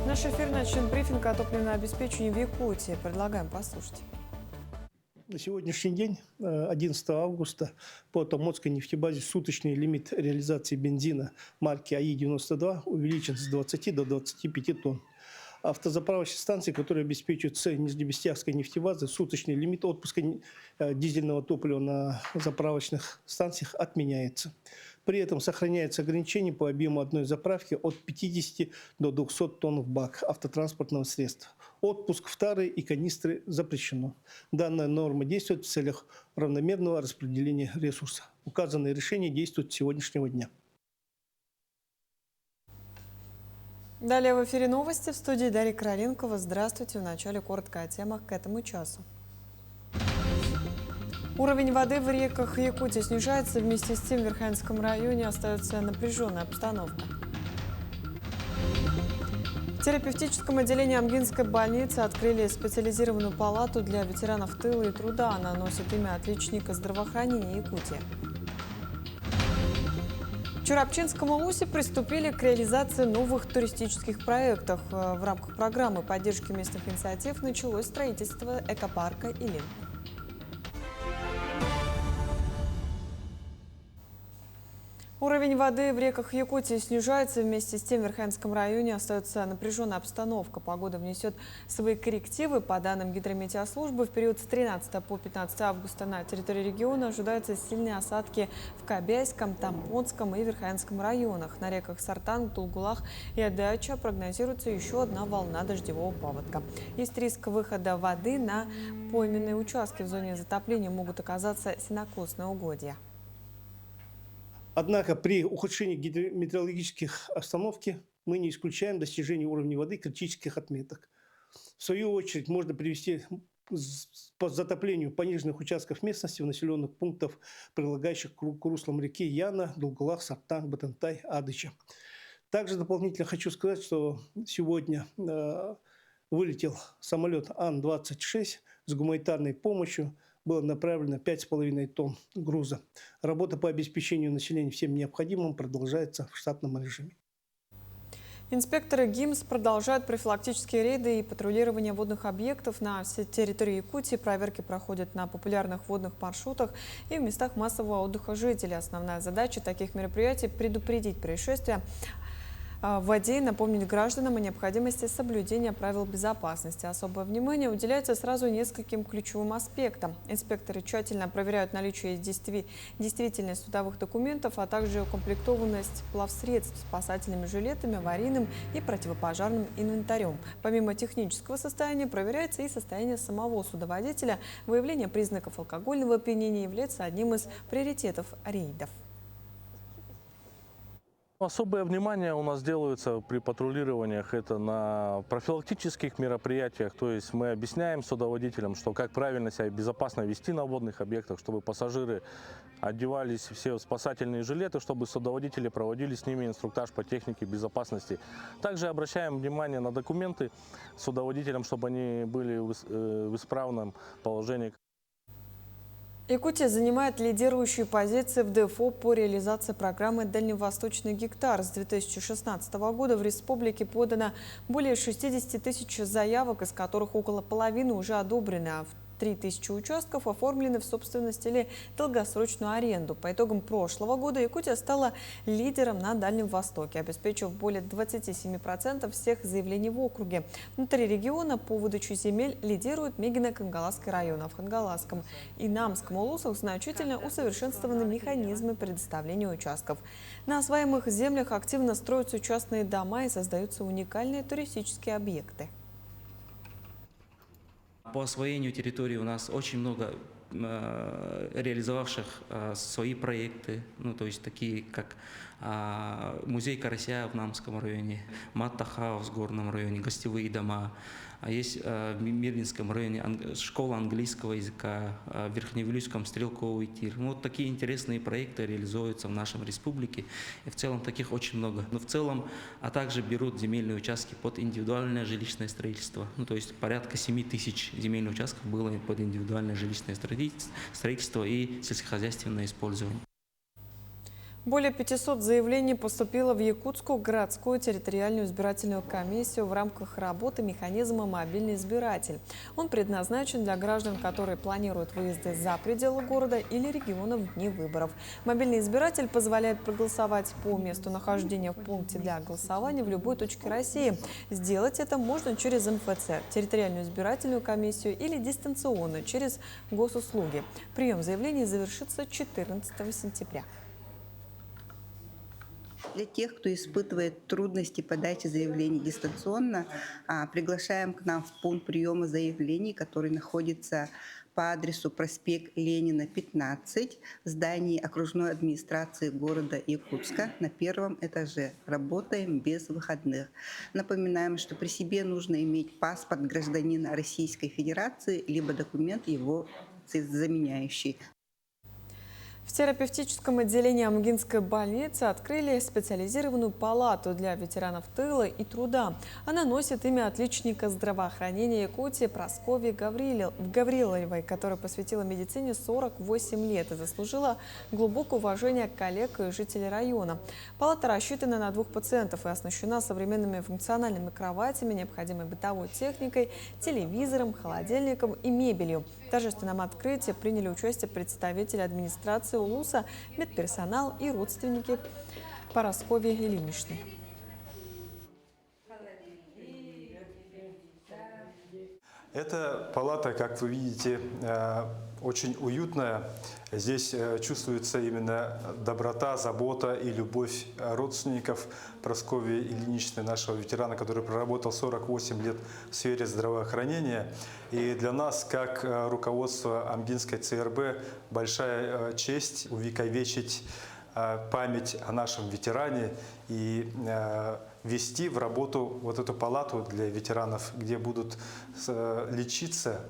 Наш эфир начнет брифинг о топливном обеспечении в Якутии. Предлагаем послушать. На сегодняшний день, 11 августа, по Томодской нефтебазе суточный лимит реализации бензина марки АИ-92 увеличен с 20 до 25 тонн. Автозаправочные станции, которые обеспечивают с Нижнебестяжской нефтебазы, суточный лимит отпуска дизельного топлива на заправочных станциях отменяется. При этом сохраняется ограничение по объему одной заправки от 50 до 200 тонн в бак автотранспортного средства. Отпуск в тары и канистры запрещено. Данная норма действует в целях равномерного распределения ресурса. Указанное решение действует с сегодняшнего дня. Далее в эфире новости в студии Дарья Короленкова. Здравствуйте. В начале коротко о темах к этому часу. Уровень воды в реках Якутии снижается. Вместе с тем в Верхоянском районе остается напряженная обстановка. В терапевтическом отделении Амгинской больницы открыли специализированную палату для ветеранов тыла и труда. Она носит имя отличника здравоохранения Якутии. В Чурапчинском улусе приступили к реализации новых туристических проектов. В рамках программы поддержки местных инициатив началось строительство экопарка «Илим». Уровень воды в реках Якутии снижается. Вместе с тем в Верхоянском районе остается напряженная обстановка. Погода внесет свои коррективы. По данным гидрометеослужбы, в период с 13 по 15 августа на территории региона ожидаются сильные осадки в Кобяйском, Тамбонском и Верхоянском районах. На реках Сартан, Тулгулах и Адача прогнозируется еще одна волна дождевого паводка. Есть риск выхода воды на пойменные участки. В зоне затопления могут оказаться сенокосные угодья. Однако при ухудшении гидрометеорологических обстановки мы не исключаем достижение уровня воды критических отметок. В свою очередь можно привести по затоплению пониженных участков местности в населенных пунктах, прилагающих к руслам реки Яна, Долгулах, Сартан, Батантай, Адыча. Также дополнительно хочу сказать, что сегодня вылетел самолет Ан-26 с гуманитарной помощью. Было направлено 5,5 тонн груза. Работа по обеспечению населения всем необходимым продолжается в штатном режиме. Инспекторы ГИМС продолжают профилактические рейды и патрулирование водных объектов на всей территории Якутии. Проверки проходят на популярных водных маршрутах и в местах массового отдыха жителей. Основная задача таких мероприятий – предупредить происшествия в воде и напомнить гражданам о необходимости соблюдения правил безопасности. Особое внимание уделяется сразу нескольким ключевым аспектам. Инспекторы тщательно проверяют наличие и действительность судовых документов, а также укомплектованность плавсредств спасательными жилетами, аварийным и противопожарным инвентарем. Помимо технического состояния проверяется и состояние самого судоводителя. Выявление признаков алкогольного опьянения является одним из приоритетов рейдов. Особое внимание у нас делается при патрулированиях это на профилактических мероприятиях, то есть мы объясняем судоводителям, что как правильно себя безопасно вести на водных объектах, чтобы пассажиры одевались все в спасательные жилеты, чтобы судоводители проводили с ними инструктаж по технике безопасности. Также обращаем внимание на документы судоводителям, чтобы они были в исправном положении. Якутия занимает лидирующие позиции в ДФО по реализации программы «Дальневосточный гектар». С 2016 года в республике подано более 60 тысяч заявок, из которых около половины уже одобрены, а 3000 участков оформлены в собственность или долгосрочную аренду. По итогам прошлого года Якутия стала лидером на Дальнем Востоке, обеспечив более 27% всех заявлений в округе. Внутри региона по выдаче земель лидирует Мегино-Кангаласский район, а в Хангаласском и Намском улусах значительно усовершенствованы механизмы предоставления участков. На осваиваемых землях активно строятся частные дома и создаются уникальные туристические объекты. По освоению территории у нас очень много реализовавших свои проекты, ну, то есть такие как музей Карася в Намском районе, Маттахаус в Горном районе, гостевые дома. Есть в Мирнинском районе школа английского языка, в Верхневилюйском стрелковый тир. Ну, вот такие интересные проекты реализуются в нашей республике. И в целом таких очень много. Но в целом, а также берут земельные участки под индивидуальное жилищное строительство. Ну, то есть порядка 7000 земельных участков было под индивидуальное жилищное строительство и сельскохозяйственное использование. Более 500 заявлений поступило в Якутскую городскую территориальную избирательную комиссию в рамках работы механизма «Мобильный избиратель». Он предназначен для граждан, которые планируют выезды за пределы города или региона в дни выборов. Мобильный избиратель позволяет проголосовать по месту нахождения в пункте для голосования в любой точке России. Сделать это можно через МФЦ, территориальную избирательную комиссию, или дистанционно через госуслуги. Прием заявлений завершится 14 сентября. Для тех, кто испытывает трудности подачи заявлений дистанционно, приглашаем к нам в пункт приема заявлений, который находится по адресу проспект Ленина, 15, в здании окружной администрации города Якутска на 1 этаже. Работаем без выходных. Напоминаем, что при себе нужно иметь паспорт гражданина Российской Федерации, либо документ его заменяющий. В терапевтическом отделении Амгинской больницы открыли специализированную палату для ветеранов тыла и труда. Она носит имя отличника здравоохранения Якутии Прасковьи Гавриловой, которая посвятила медицине 48 лет и заслужила глубокое уважение коллег и жителей района. Палата рассчитана на 2 пациентов и оснащена современными функциональными кроватями, необходимой бытовой техникой, телевизором, холодильником и мебелью. В торжественном открытии приняли участие представители администрации УЛУСа, медперсонал и родственники Парасковьи Ильиничны. Эта палата, как вы видите, очень уютная. Здесь чувствуется именно доброта, забота и любовь родственников Прасковьи Ильиничны, нашего ветерана, который проработал 48 лет в сфере здравоохранения. И для нас, как руководство Амгинской ЦРБ, большая честь увековечить память о нашем ветеране и ввести в работу вот эту палату для ветеранов, где будут лечиться,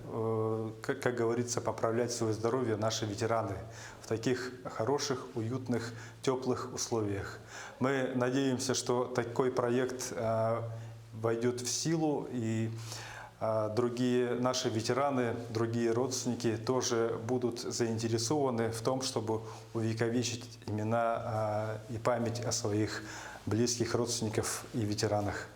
как говорится, поправлять свое здоровье наши ветераны в таких хороших, уютных, теплых условиях. Мы надеемся, что такой проект войдет в силу, и другие наши ветераны, другие родственники тоже будут заинтересованы в том, чтобы увековечить имена и память о своих близких родственников и ветеранах.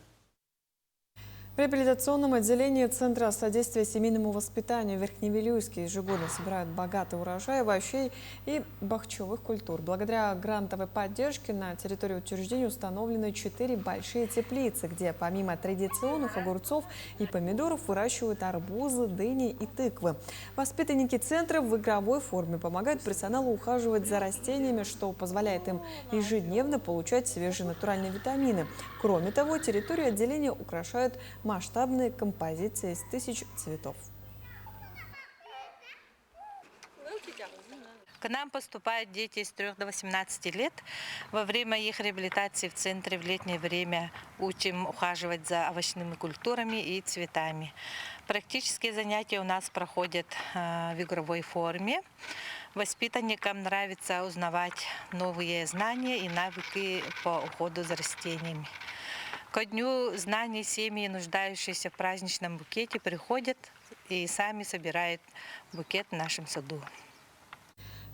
В реабилитационном отделении Центра содействия семейному воспитанию Верхневилюйске ежегодно собирают богатый урожай овощей и бахчевых культур. Благодаря грантовой поддержке на территории учреждения установлены 4 большие теплицы, где помимо традиционных огурцов и помидоров выращивают арбузы, дыни и тыквы. Воспитанники центра в игровой форме помогают персоналу ухаживать за растениями, что позволяет им ежедневно получать свежие натуральные витамины. Кроме того, территорию отделения украшают масштабные композиции из 1000 цветов. К нам поступают дети с 3 до 18 лет. Во время их реабилитации в центре в летнее время учим ухаживать за овощными культурами и цветами. Практические занятия у нас проходят в игровой форме. Воспитанникам нравится узнавать новые знания и навыки по уходу за растениями. Ко дню знаний семьи, нуждающиеся в праздничном букете, приходят и сами собирают букет в нашем саду.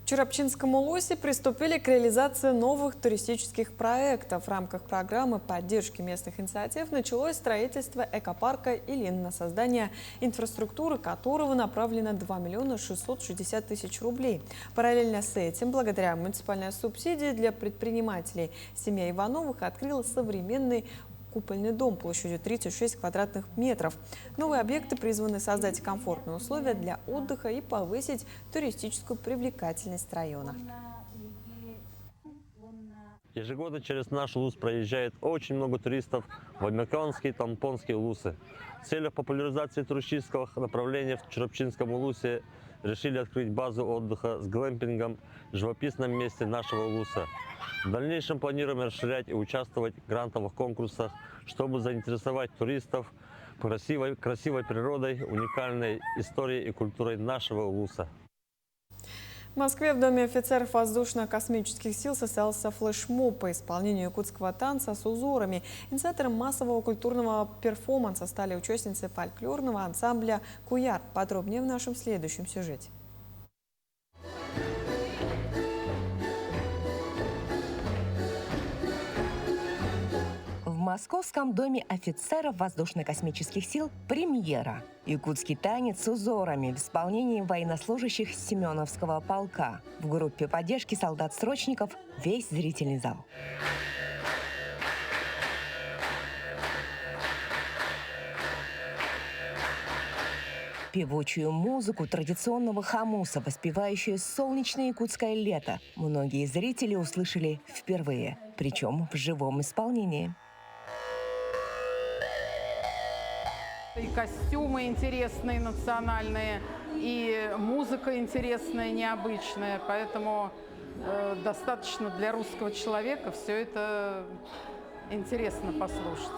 В Чурапчинском УЛУСе приступили к реализации новых туристических проектов. В рамках программы поддержки местных инициатив началось строительство экопарка «Илин», на создание инфраструктуры которого направлено 2 660 000 рублей. Параллельно с этим, благодаря муниципальной субсидии для предпринимателей, семья Ивановых открыла современный купольный дом площадью 36 квадратных метров. Новые объекты призваны создать комфортные условия для отдыха и повысить туристическую привлекательность района. Ежегодно через наш УЛУС проезжает очень много туристов в Амиконские и Тампонские УЛУСы. С целью популяризации туристического направления в Чурапчинском УЛУСе решили открыть базу отдыха с глэмпингом в живописном месте нашего УЛУСа. В дальнейшем планируем расширять и участвовать в грантовых конкурсах, чтобы заинтересовать туристов красивой природой, уникальной историей и культурой нашего УЛУСа. В Москве в Доме офицеров воздушно-космических сил состоялся флешмоб по исполнению якутского танца с узорами. Инициатором массового культурного перформанса стали участницы фольклорного ансамбля «Куяр». Подробнее в нашем следующем сюжете. Московском доме офицеров воздушно-космических сил премьера. Якутский танец с узорами в исполнении военнослужащих Семеновского полка. В группе поддержки солдат-срочников весь зрительный зал. Певучую музыку традиционного хамуса, воспевающую солнечное якутское лето, многие зрители услышали впервые, причем в живом исполнении. И костюмы интересные, национальные, и музыка интересная, необычная. Поэтому достаточно для русского человека все это интересно послушать.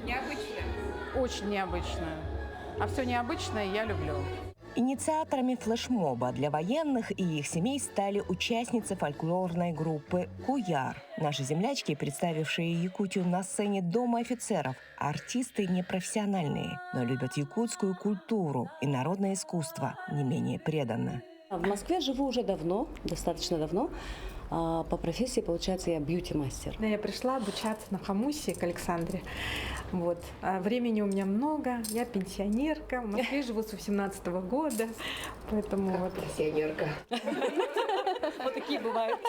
Необычно? Очень необычно. А все необычное я люблю. Инициаторами флешмоба для военных и их семей стали участницы фольклорной группы «Куяр». Наши землячки, представившие Якутию на сцене Дома офицеров, артисты непрофессиональные, но любят якутскую культуру и народное искусство не менее преданно. В Москве живу уже давно, достаточно давно. По профессии, получается, я бьюти-мастер. Я пришла обучаться на хамусе к Александре. Вот. Времени у меня много, я пенсионерка, в Москве живу с 18-го года, поэтому вот. Пенсионерка. Вот такие бывают.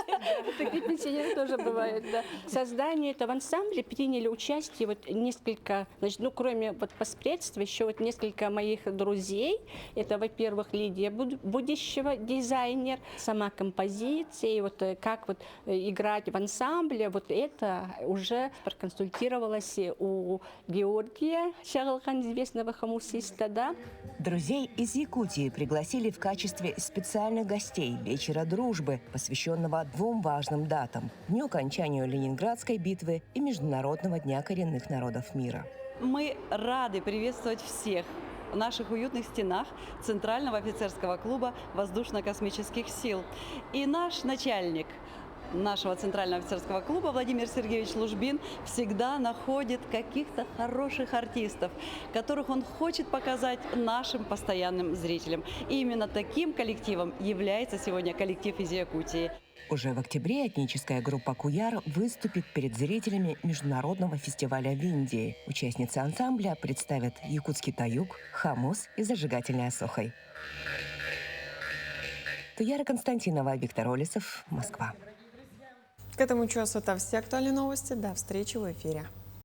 Такие пенсионеры тоже бывают, да. В создании этого ансамбля приняли участие вот несколько, значит, ну, кроме вот посредства, еще вот несколько моих друзей. Это, во-первых, Лидия Будущего, дизайнер, сама композиция, и вот как вот играть в ансамбле, вот это уже проконсультировалась у Георгия Шагалхан, известного хамусиста, да. Друзей из Якутии пригласили в качестве специальных гостей вечера дружбы, посвященного двум важным датам – Дню окончанию Ленинградской битвы и Международного дня коренных народов мира. Мы рады приветствовать всех в наших уютных стенах Центрального офицерского клуба воздушно-космических сил. И наш начальник нашего Центрального офицерского клуба Владимир Сергеевич Лужбин всегда находит каких-то хороших артистов, которых он хочет показать нашим постоянным зрителям. И именно таким коллективом является сегодня коллектив из Якутии. Уже в октябре этническая группа «Куяр» выступит перед зрителями международного фестиваля в Индии. Участницы ансамбля представят якутский таюк, хамус и зажигательный осохой. Туяра Константинова, Виктор Олесов, Москва. К этому часу это все актуальные новости. До встречи в эфире.